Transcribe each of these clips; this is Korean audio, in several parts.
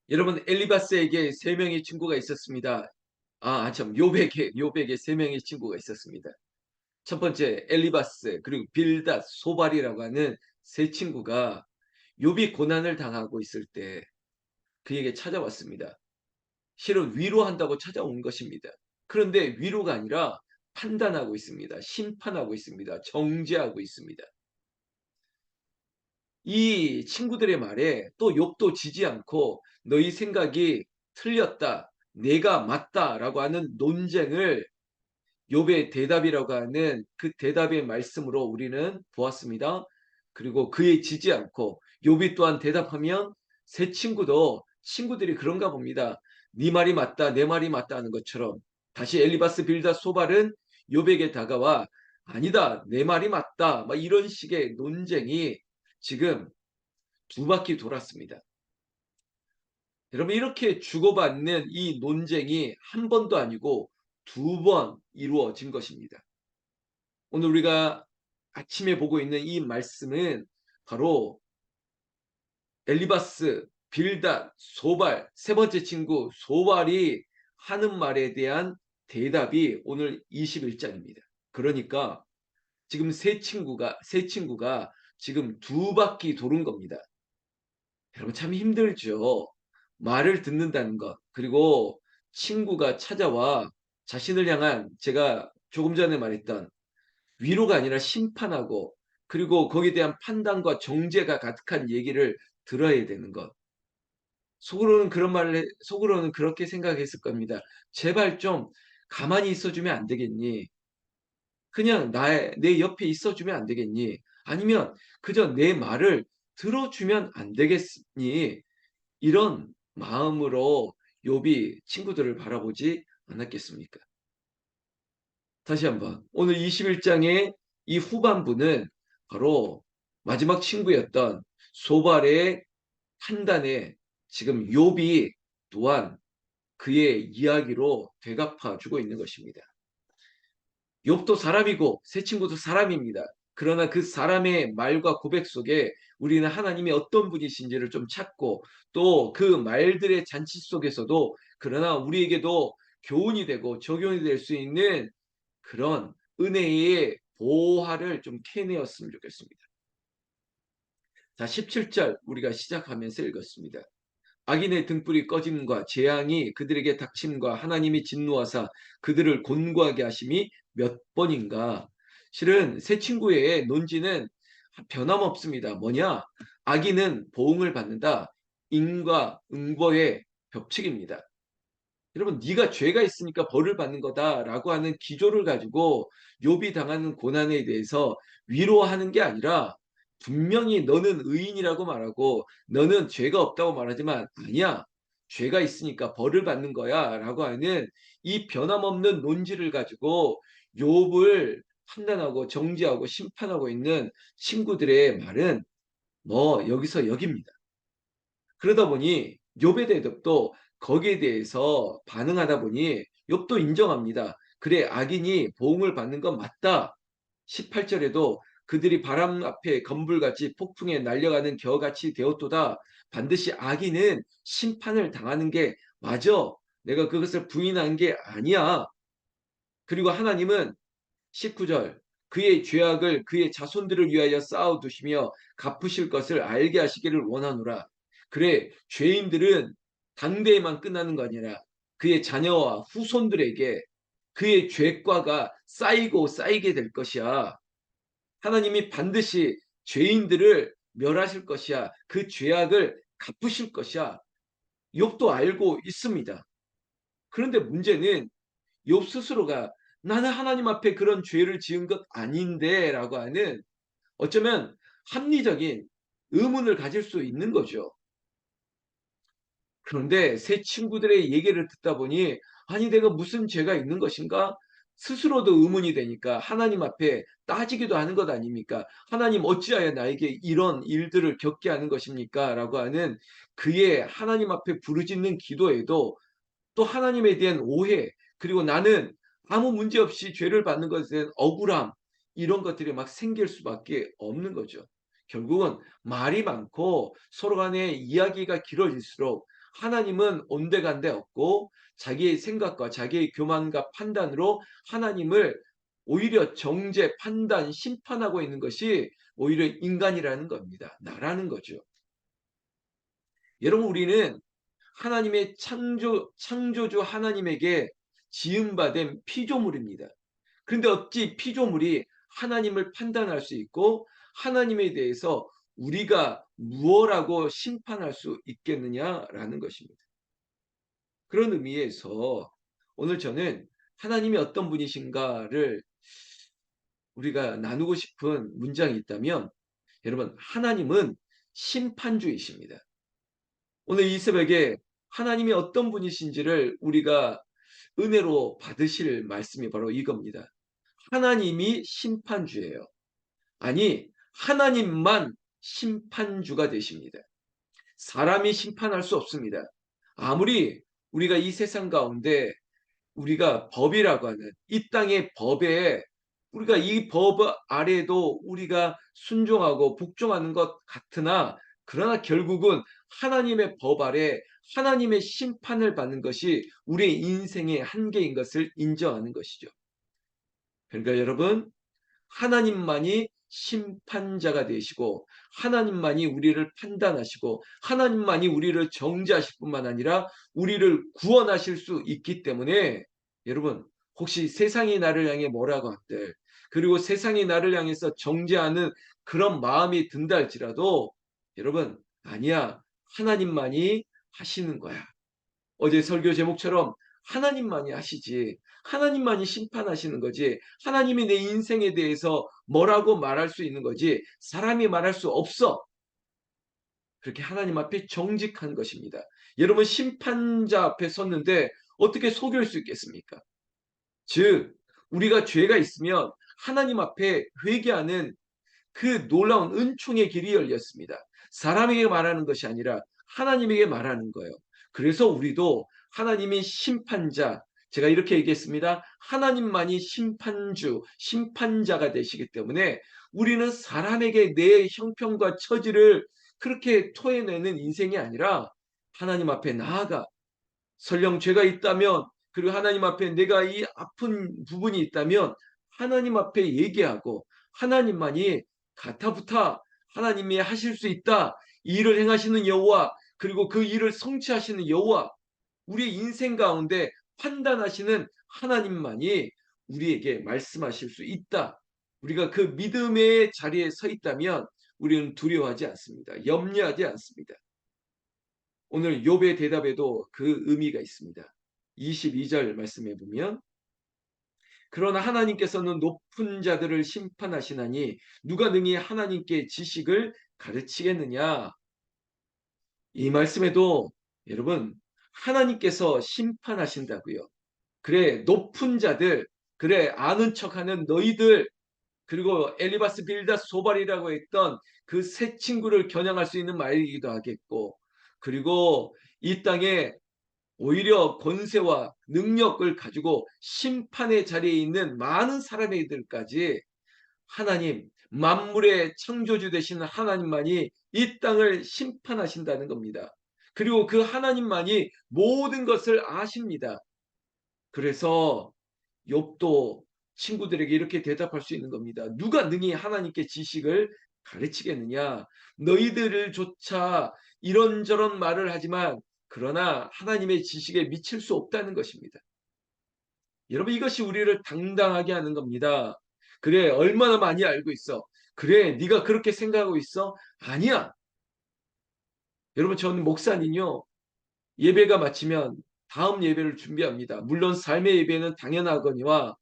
여러분, 엘리바스에게 세 명의 친구가 있었습니다. 참, 욥에게 세 명의 친구가 있었습니다. 첫 번째 엘리바스, 그리고 빌닷, 소발이라고 하는 세 친구가 욥이 고난을 당하고 있을 때 그에게 찾아왔습니다. 실은 위로한다고 찾아온 것입니다. 그런데 위로가 아니라 판단하고 있습니다. 심판하고 있습니다. 정죄하고 있습니다. 이 친구들의 말에 또 욥도 지지 않고 너희 생각이 틀렸다, 내가 맞다라고 하는 논쟁을 욥의 대답이라고 하는 그 대답의 말씀으로 우리는 보았습니다. 그리고 그에 지지 않고 욥이 또한 대답하면 새 친구도 친구들이 그런가 봅니다. 네 말이 맞다, 내 말이 맞다 하는 것처럼 다시 엘리바스 빌닷 소발은 욥에게 다가와 아니다, 내 말이 맞다, 막 이런 식의 논쟁이 지금 두 바퀴 돌았습니다. 여러분, 이렇게 주고받는 이 논쟁이 한 번도 아니고 두 번 이루어진 것입니다. 오늘 우리가 아침에 보고 있는 이 말씀은 바로 엘리바스, 빌닷, 소발, 세 번째 친구 소발이 하는 말에 대한 대답이 오늘 21장입니다. 그러니까 지금 세 친구가 지금 두 바퀴 도는 겁니다. 여러분, 참 힘들죠. 말을 듣는다는 것, 그리고 친구가 찾아와 자신을 향한, 제가 조금 전에 말했던 위로가 아니라 심판하고, 그리고 거기에 대한 판단과 정죄가 가득한 얘기를 들어야 되는 것. 속으로는 그렇게 생각했을 겁니다. 제발 좀 가만히 있어주면 안 되겠니? 그냥 내 옆에 있어주면 안 되겠니? 아니면 그저 내 말을 들어주면 안 되겠니? 이런 마음으로 욥이 친구들을 바라보지 않았겠습니까? 다시 한번 오늘 21장의 이 후반부는 바로 마지막 친구였던 소발의 판단에 지금 욥이 또한 그의 이야기로 되갚아 주고 있는 것입니다. 욥도 사람이고 새 친구도 사람입니다. 그러나 그 사람의 말과 고백 속에 우리는 하나님이 어떤 분이신지를 좀 찾고, 또 그 말들의 잔치 속에서도 그러나 우리에게도 교훈이 되고 적용이 될 수 있는 그런 은혜의 보화를 좀 캐내었으면 좋겠습니다. 자, 17절 우리가 시작하면서 읽었습니다. 악인의 등불이 꺼짐과 재앙이 그들에게 닥침과 하나님이 진노하사 그들을 곤고하게 하심이 몇 번인가. 실은 새 친구의 논지는 변함없습니다. 뭐냐? 악인은 보응을 받는다. 인과 응보의 법칙입니다. 여러분, 네가 죄가 있으니까 벌을 받는 거다라고 하는 기조를 가지고 욥이 당하는 고난에 대해서 위로하는 게 아니라, 분명히 너는 의인이라고 말하고 너는 죄가 없다고 말하지만 아니야, 죄가 있으니까 벌을 받는 거야라고 하는 이 변함없는 논지를 가지고 욥을 판단하고 정죄하고 심판하고 있는 친구들의 말은 뭐 여기서 여깁니다. 그러다 보니 욥의 대답도 거기에 대해서 반응하다 보니 욥도 인정합니다. 그래, 악인이 보응을 받는 건 맞다. 18절에도 그들이 바람 앞에 검불같이 폭풍에 날려가는 겨같이 되었도다. 반드시 악인은 심판을 당하는 게 맞아. 내가 그것을 부인한 게 아니야. 그리고 하나님은 19절 그의 죄악을 그의 자손들을 위하여 쌓아두시며 갚으실 것을 알게 하시기를 원하노라. 그래, 죄인들은 당대에만 끝나는 거 아니라 그의 자녀와 후손들에게 그의 죄과가 쌓이고 쌓이게 될 것이야. 하나님이 반드시 죄인들을 멸하실 것이야. 그 죄악을 갚으실 것이야. 욥도 알고 있습니다. 그런데 문제는 욥 스스로가 나는 하나님 앞에 그런 죄를 지은 것 아닌데 라고 하는, 어쩌면 합리적인 의문을 가질 수 있는 거죠. 그런데 새 친구들의 얘기를 듣다 보니 아니 내가 무슨 죄가 있는 것인가? 스스로도 의문이 되니까 하나님 앞에 따지기도 하는 것 아닙니까? 하나님 어찌하여 나에게 이런 일들을 겪게 하는 것입니까? 라고 하는 그의 하나님 앞에 부르짖는 기도에도 또 하나님에 대한 오해, 그리고 나는 아무 문제 없이 죄를 받는 것에 대한 억울함, 이런 것들이 막 생길 수밖에 없는 거죠. 결국은 말이 많고 서로 간에 이야기가 길어질수록 하나님은 온데간데 없고 자기의 생각과 자기의 교만과 판단으로 하나님을 오히려 정죄, 판단, 심판하고 있는 것이 오히려 인간이라는 겁니다. 나라는 거죠. 여러분, 우리는 하나님의 창조주 하나님에게 지음받은 피조물입니다. 그런데 어찌 피조물이 하나님을 판단할 수 있고 하나님에 대해서 우리가 무엇라고 심판할 수 있겠느냐라는 것입니다. 그런 의미에서 오늘 저는 하나님이 어떤 분이신가를 우리가 나누고 싶은 문장이 있다면, 여러분, 하나님은 심판주이십니다. 오늘 이 새벽에 하나님이 어떤 분이신지를 우리가 은혜로 받으실 말씀이 바로 이겁니다. 하나님이 심판주예요. 아니, 하나님만 심판주가 되십니다. 사람이 심판할 수 없습니다. 아무리 우리가 이 세상 가운데 우리가 법이라고 하는 이 땅의 법에 우리가 이 법 아래도 우리가 순종하고 복종하는 것 같으나, 그러나 결국은 하나님의 법 아래 하나님의 심판을 받는 것이 우리의 인생의 한계인 것을 인정하는 것이죠. 그러니까 여러분, 하나님만이 심판자가 되시고 하나님만이 우리를 판단하시고 하나님만이 우리를 정죄하실 뿐만 아니라 우리를 구원하실 수 있기 때문에, 여러분, 혹시 세상이 나를 향해 뭐라고 한들, 그리고 세상이 나를 향해서 정죄하는 그런 마음이 든다 할지라도, 여러분, 아니야, 하나님만이 하시는 거야. 어제 설교 제목처럼 하나님만이 하시지, 하나님만이 심판하시는 거지, 하나님이 내 인생에 대해서 뭐라고 말할 수 있는 거지 사람이 말할 수 없어. 그렇게 하나님 앞에 정직한 것입니다. 여러분, 심판자 앞에 섰는데 어떻게 속일 수 있겠습니까? 즉, 우리가 죄가 있으면 하나님 앞에 회개하는 그 놀라운 은총의 길이 열렸습니다. 사람에게 말하는 것이 아니라 하나님에게 말하는 거예요. 그래서 우리도 하나님이 심판자, 제가 이렇게 얘기했습니다. 하나님만이 심판주, 심판자가 되시기 때문에 우리는 사람에게 내 형편과 처지를 그렇게 토해내는 인생이 아니라 하나님 앞에 나아가, 설령 죄가 있다면, 그리고 하나님 앞에 내가 이 아픈 부분이 있다면 하나님 앞에 얘기하고, 하나님만이 가타부타 하나님이 하실 수 있다, 이 일을 행하시는 여호와, 그리고 그 일을 성취하시는 여호와, 우리의 인생 가운데 판단하시는 하나님만이 우리에게 말씀하실 수 있다. 우리가 그 믿음의 자리에 서 있다면 우리는 두려워하지 않습니다. 염려하지 않습니다. 오늘 욥의 대답에도 그 의미가 있습니다. 22절 말씀해 보면, 그러나 하나님께서는 높은 자들을 심판하시나니 누가 능히 하나님께 지식을 가르치겠느냐. 이 말씀에도 여러분, 하나님께서 심판하신다고요. 그래, 높은 자들, 그래, 아는 척하는 너희들, 그리고 엘리바스 빌다스 소발이라고 했던 그 세 친구를 겨냥할 수 있는 말이기도 하겠고, 그리고 이 땅에 오히려 권세와 능력을 가지고 심판의 자리에 있는 많은 사람들까지 하나님, 만물의 창조주 되시는 하나님만이 이 땅을 심판하신다는 겁니다. 그리고 그 하나님만이 모든 것을 아십니다. 그래서 욥도 친구들에게 이렇게 대답할 수 있는 겁니다. 누가 능히 하나님께 지식을 가르치겠느냐? 너희들을 조차 이런저런 말을 하지만 그러나 하나님의 지식에 미칠 수 없다는 것입니다. 여러분, 이것이 우리를 당당하게 하는 겁니다. 그래, 얼마나 많이 알고 있어. 그래, 네가 그렇게 생각하고 있어? 아니야. 여러분, 저는 목사님요, 예배가 마치면 다음 예배를 준비합니다. 물론 삶의 예배는 당연하거니와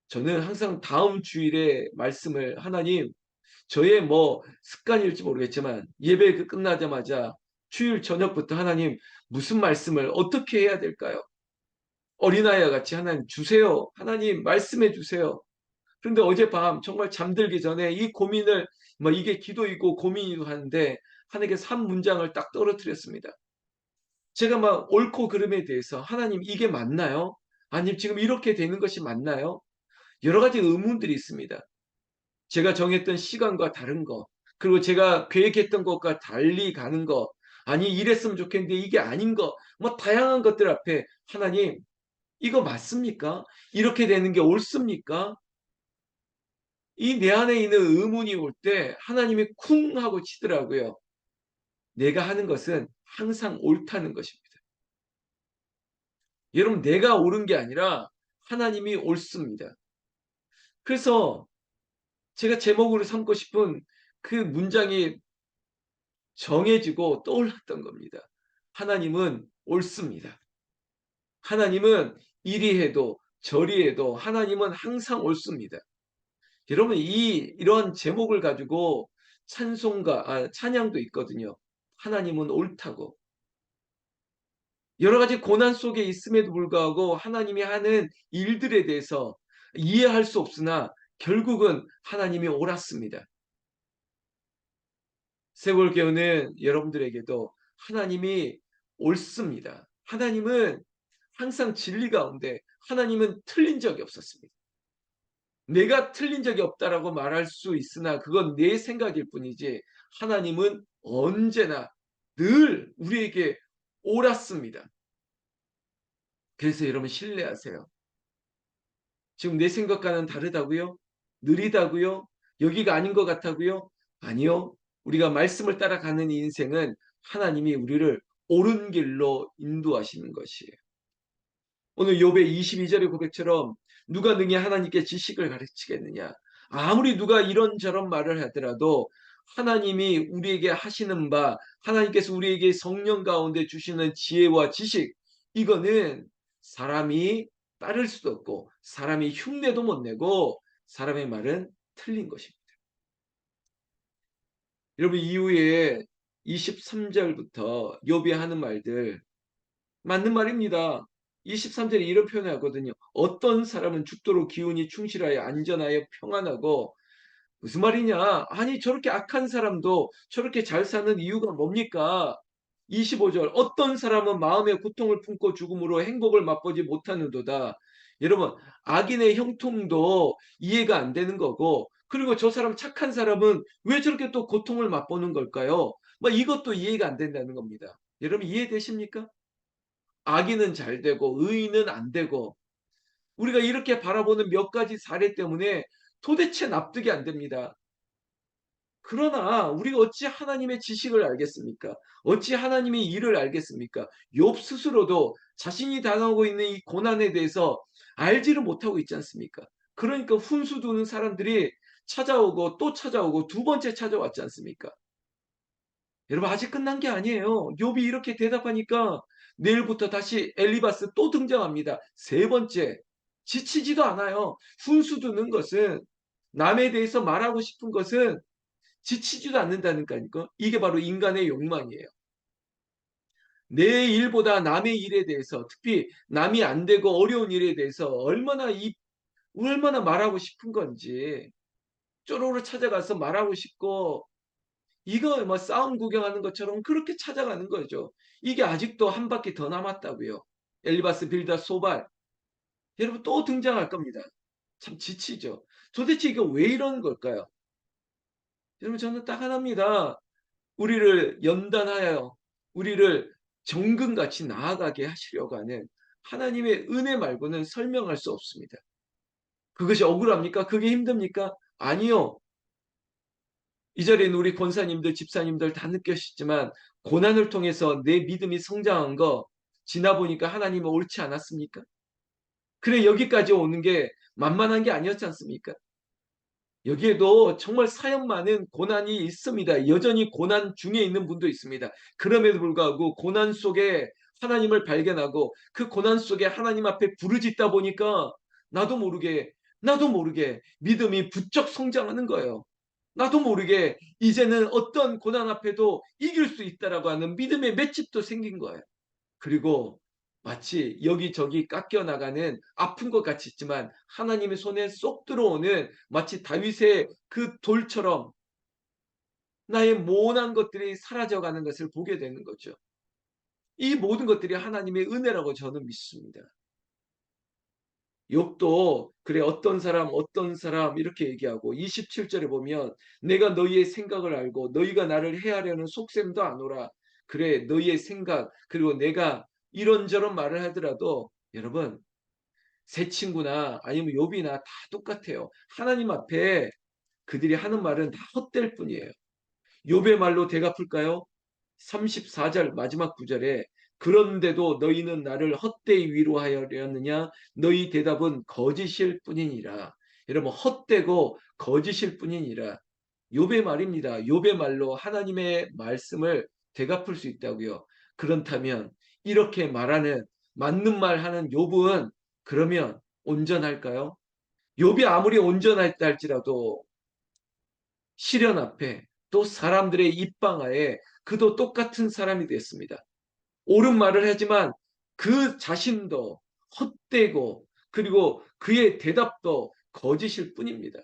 저는 항상 다음 주일에 말씀을, 하나님, 저의 뭐 습관일지 모르겠지만 예배 끝나자마자 주일 저녁부터 하나님, 무슨 말씀을 어떻게 해야 될까요? 어린아이와 같이 하나님 주세요. 하나님 말씀해 주세요. 그런데 어젯밤 정말 잠들기 전에 이 고민을, 뭐 이게 기도이고 고민이고 하는데 하나님께 한 문장을 딱 떨어뜨렸습니다. 제가 막 옳고 그름에 대해서, 하나님 이게 맞나요? 아니면 지금 이렇게 되는 것이 맞나요? 여러 가지 의문들이 있습니다. 제가 정했던 시간과 다른 거, 그리고 제가 계획했던 것과 달리 가는 것, 아니 이랬으면 좋겠는데 이게 아닌 거 뭐 다양한 것들 앞에 하나님 이거 맞습니까? 이렇게 되는 게 옳습니까? 이 내 안에 있는 의문이 올 때 하나님이 쿵 하고 치더라고요. 내가 하는 것은 항상 옳다는 것입니다. 여러분 내가 옳은 게 아니라 하나님이 옳습니다. 그래서 제가 제목으로 삼고 싶은 그 문장이 정해지고 떠올랐던 겁니다. 하나님은 옳습니다. 하나님은 이리 해도 저리 해도 하나님은 항상 옳습니다. 여러분 이런 제목을 가지고 찬양도 있거든요. 하나님은 옳다고. 여러 가지 고난 속에 있음에도 불구하고 하나님이 하는 일들에 대해서 이해할 수 없으나 결국은 하나님이 옳았습니다. 세월 교훈은 여러분들에게도 하나님이 옳습니다. 하나님은 항상 진리 가운데 하나님은 틀린 적이 없었습니다. 내가 틀린 적이 없다라고 말할 수 있으나 그건 내 생각일 뿐이지 하나님은 언제나 늘 우리에게 옳았습니다. 그래서 여러분 신뢰하세요. 지금 내 생각과는 다르다고요? 느리다고요? 여기가 아닌 것 같다고요? 아니요. 우리가 말씀을 따라가는 인생은 하나님이 우리를 옳은 길로 인도하시는 것이에요. 오늘 욥의 22절의 고백처럼 누가 능히 하나님께 지식을 가르치겠느냐. 아무리 누가 이런저런 말을 하더라도 하나님이 우리에게 하시는 바, 하나님께서 우리에게 성령 가운데 주시는 지혜와 지식, 이거는 사람이 따를 수도 없고 사람이 흉내도 못 내고 사람의 말은 틀린 것입니다. 여러분 이후에 23절부터 욥이 하는 말들 맞는 말입니다. 23절에 이런 표현을 하거든요. 어떤 사람은 죽도록 기운이 충실하여 안전하여 평안하고 무슨 말이냐? 아니 저렇게 악한 사람도 저렇게 잘 사는 이유가 뭡니까? 25절 어떤 사람은 마음의 고통을 품고 죽음으로 행복을 맛보지 못하는도다. 여러분 악인의 형통도 이해가 안 되는 거고 그리고 저 사람 착한 사람은 왜 저렇게 또 고통을 맛보는 걸까요? 뭐 이것도 이해가 안 된다는 겁니다. 여러분 이해되십니까? 악인은 잘 되고 의인은 안 되고 우리가 이렇게 바라보는 몇 가지 사례 때문에 도대체 납득이 안 됩니다. 그러나 우리가 어찌 하나님의 지식을 알겠습니까? 어찌 하나님의 일을 알겠습니까? 욥 스스로도 자신이 당하고 있는 이 고난에 대해서 알지를 못하고 있지 않습니까? 그러니까 훈수 두는 사람들이 찾아오고 또 찾아오고 두 번째 찾아왔지 않습니까? 여러분 아직 끝난 게 아니에요. 욥이 이렇게 대답하니까 내일부터 다시 엘리바스 또 등장합니다. 세 번째. 지치지도 않아요. 훈수 두는 것은 남에 대해서 말하고 싶은 것은 지치지도 않는다니까요. 이게 바로 인간의 욕망이에요. 내 일보다 남의 일에 대해서 특히 남이 안 되고 어려운 일에 대해서 얼마나 말하고 싶은 건지 쪼로로 찾아가서 말하고 싶고 이거 뭐 싸움 구경하는 것처럼 그렇게 찾아가는 거죠. 이게 아직도 한 바퀴 더 남았다고요. 엘리바스 빌닷 소발. 여러분 또 등장할 겁니다. 참 지치죠. 도대체 이거 왜 이러는 걸까요? 여러분 저는 딱 하나입니다. 우리를 연단하여 우리를 정금같이 나아가게 하시려고 하는 하나님의 은혜 말고는 설명할 수 없습니다. 그것이 억울합니까? 그게 힘듭니까? 아니요. 이 자리에 우리 권사님들, 집사님들 다 느끼셨지만 고난을 통해서 내 믿음이 성장한 거 지나 보니까 하나님은 옳지 않았습니까? 그래 여기까지 오는 게 만만한 게 아니었지 않습니까? 여기에도 정말 사연 많은 고난이 있습니다. 여전히 고난 중에 있는 분도 있습니다. 그럼에도 불구하고 고난 속에 하나님을 발견하고 그 고난 속에 하나님 앞에 부르짖다 보니까 나도 모르게 믿음이 부쩍 성장하는 거예요. 나도 모르게 이제는 어떤 고난 앞에도 이길 수 있다라고 하는 믿음의 맷집도 생긴 거예요. 그리고 마치 여기저기 깎여 나가는 아픈 것 같이 있지만 하나님의 손에 쏙 들어오는 마치 다윗의 그 돌처럼 나의 모난 것들이 사라져가는 것을 보게 되는 거죠. 이 모든 것들이 하나님의 은혜라고 저는 믿습니다. 욥도 그래 어떤 사람 이렇게 얘기하고 27절에 보면 내가 너희의 생각을 알고 너희가 나를 해하려는 속셈도 아노라. 그래 너희의 생각 그리고 내가 이런저런 말을 하더라도 여러분 새 친구나 아니면 욥이나 다 똑같아요. 하나님 앞에 그들이 하는 말은 다 헛될 뿐이에요. 욥의 말로 되갚을까요? 34절 마지막 구절에 그런데도 너희는 나를 헛되이 위로하려느냐 너희 대답은 거짓일 뿐이니라. 여러분 헛되고 거짓일 뿐이니라. 욥의 말입니다. 욥의 말로 하나님의 말씀을 되갚을 수 있다고요. 그렇다면 이렇게 말하는 맞는 말 하는 욥은 그러면 온전할까요? 욥이 아무리 온전했다 할지라도 시련 앞에 또 사람들의 입방하에 그도 똑같은 사람이 됐습니다. 옳은 말을 하지만 그 자신도 헛되고 그리고 그의 대답도 거짓일 뿐입니다.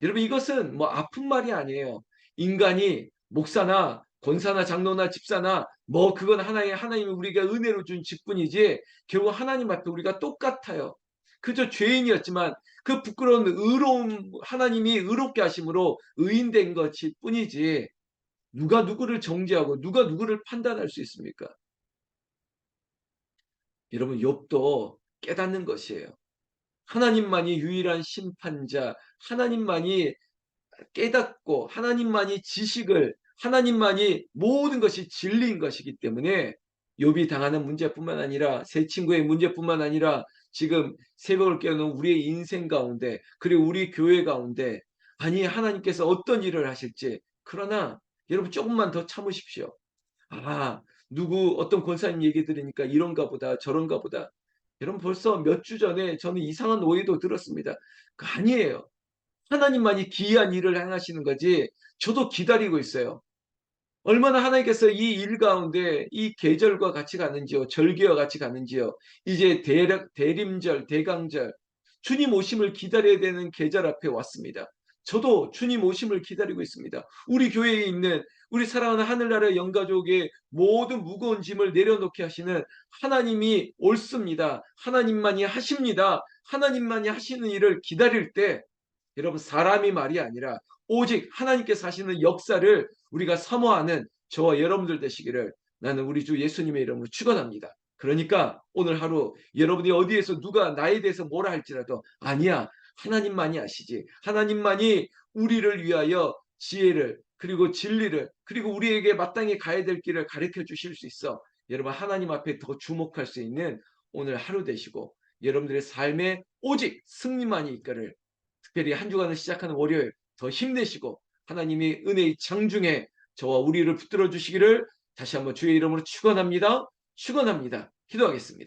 여러분 이것은 뭐 아픈 말이 아니에요. 인간이 목사나 권사나 장로나 집사나 뭐 그건 하나님이 우리가 은혜로 준 직분이지 결국 하나님 앞에 우리가 똑같아요. 그저 죄인이었지만 그 부끄러운 의로움 하나님이 의롭게 하심으로 의인된 것일 뿐이지 누가 누구를 정죄하고 누가 누구를 판단할 수 있습니까? 여러분 욥도 깨닫는 것이에요. 하나님만이 유일한 심판자, 하나님만이 깨닫고 하나님만이 지식을 하나님만이 모든 것이 진리인 것이기 때문에 욥이 당하는 문제뿐만 아니라 새 친구의 문제뿐만 아니라 지금 새벽을 깨우는 우리의 인생 가운데 그리고 우리 교회 가운데 아니 하나님께서 어떤 일을 하실지 그러나 여러분 조금만 더 참으십시오. 아 누구 어떤 권사님 얘기 들으니까 이런가 보다 저런가 보다. 여러분 벌써 몇 주 전에 저는 이상한 오해도 들었습니다. 아니에요. 하나님만이 기이한 일을 행하시는 거지 저도 기다리고 있어요. 얼마나 하나님께서 이 일 가운데 이 계절과 같이 가는지요. 절기와 같이 가는지요. 이제 대림절, 대강절 주님 오심을 기다려야 되는 계절 앞에 왔습니다. 저도 주님 오심을 기다리고 있습니다. 우리 교회에 있는 우리 사랑하는 하늘나라의 영가족의 모든 무거운 짐을 내려놓게 하시는 하나님이 옳습니다. 하나님만이 하십니다. 하나님만이 하시는 일을 기다릴 때 여러분 사람이 말이 아니라 오직 하나님께서 하시는 역사를 우리가 사모하는 저와 여러분들 되시기를 나는 우리 주 예수님의 이름으로 축원합니다. 그러니까 오늘 하루 여러분이 어디에서 누가 나에 대해서 뭐라 할지라도 아니야 하나님만이 아시지 하나님만이 우리를 위하여 지혜를 그리고 진리를 그리고 우리에게 마땅히 가야 될 길을 가르쳐 주실 수 있어. 여러분 하나님 앞에 더 주목할 수 있는 오늘 하루 되시고 여러분들의 삶에 오직 승리만이 있기를 특별히 한 주간을 시작하는 월요일 더 힘내시고 하나님이 은혜의 장중에 저와 우리를 붙들어 주시기를 다시 한번 주의 이름으로 축원합니다. 축원합니다. 기도하겠습니다.